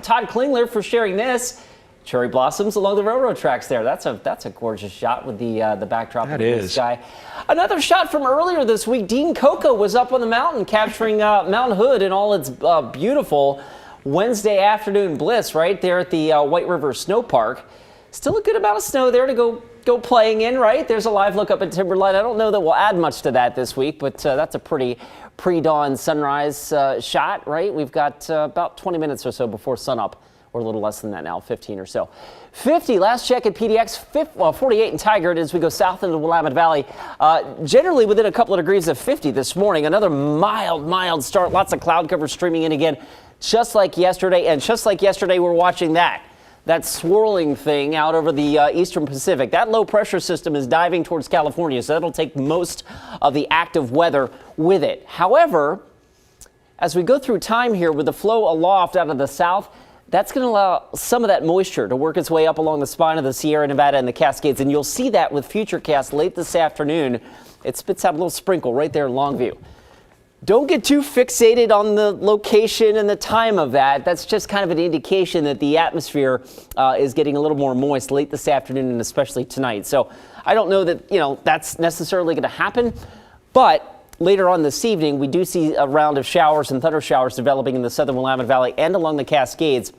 Todd Klingler for sharing this. Cherry blossoms along the railroad tracks there. That's a gorgeous shot with the backdrop of the blue sky. Another shot from earlier this week. Dean Coco was up on the mountain capturing Mount Hood in all its beautiful Wednesday afternoon bliss right there at the White River Snow Park. Still a good amount of snow there to go playing in, right? There's a live look up at Timberline. I don't know that we'll add much to that this week, but that's a pretty pre-dawn sunrise shot, right? We've got about 20 minutes or so before sunup, or a little less than that now, 15 or so. 50, last check at PDX, 48 in Tigard as we go south into the Willamette Valley. Generally within a couple of degrees of 50 this morning. Another mild start. Lots of cloud cover streaming in again, just like yesterday. And just like yesterday, we're watching that swirling thing out over the eastern Pacific. That low pressure system is diving towards California, so that'll take most of the active weather with it. However, as we go through time here with the flow aloft out of the south, that's going to allow some of that moisture to work its way up along the spine of the Sierra Nevada and the Cascades, and you'll see that with Futurecast late this afternoon. It spits out a little sprinkle right there in Longview. Don't get too fixated on the location and the time of that. That's just kind of an indication that the atmosphere is getting a little more moist late this afternoon and especially tonight. So I don't know that, that's necessarily going to happen, but later on this evening, we do see a round of showers and thunder showers developing in the southern Willamette Valley and along the Cascades.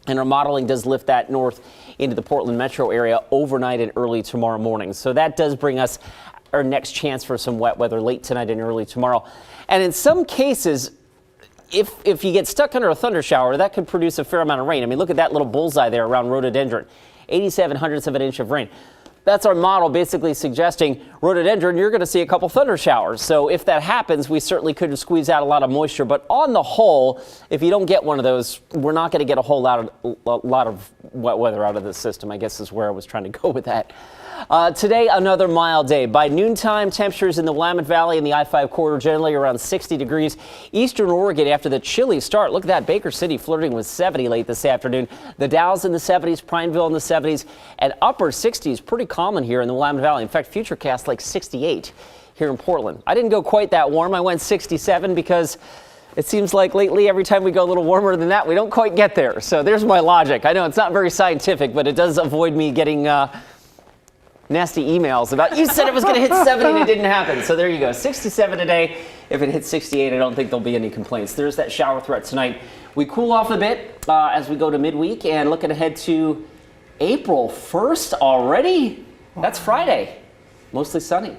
And our modeling does lift that north into the Portland metro area overnight and early tomorrow morning. So that does bring us our next chance for some wet weather late tonight and early tomorrow. And in some cases, if you get stuck under a thunder shower, that could produce a fair amount of rain. I mean, look at that little bullseye there around rhododendron. 87 hundredths of an inch of rain. That's our model basically suggesting rhododendron, you're going to see a couple thunder showers. So if that happens, we certainly could squeeze out a lot of moisture. But on the whole, if you don't get one of those, we're not going to get a lot of wet weather out of this system, I guess is where I was trying to go with that. Today, another mild day. By noontime, temperatures in the Willamette Valley and the I-5 corridor generally around 60 degrees. Eastern Oregon after the chilly start. Look at that, Baker City flirting with 70 late this afternoon. The Dalles in the 70s, Prineville in the 70s, and upper 60s. Pretty common here in the Willamette Valley. In fact, Futurecast like 68 here in Portland. I didn't go quite that warm. I went 67 because it seems like lately every time we go a little warmer than that, we don't quite get there. So there's my logic. I know it's not very scientific, but it does avoid me getting nasty emails about, you said it was going to hit 70 and it didn't happen. So there you go, 67 today. If it hits 68, I don't think there'll be any complaints. There's that shower threat tonight. We cool off a bit as we go to midweek and looking ahead to April 1st already. That's Friday, mostly sunny.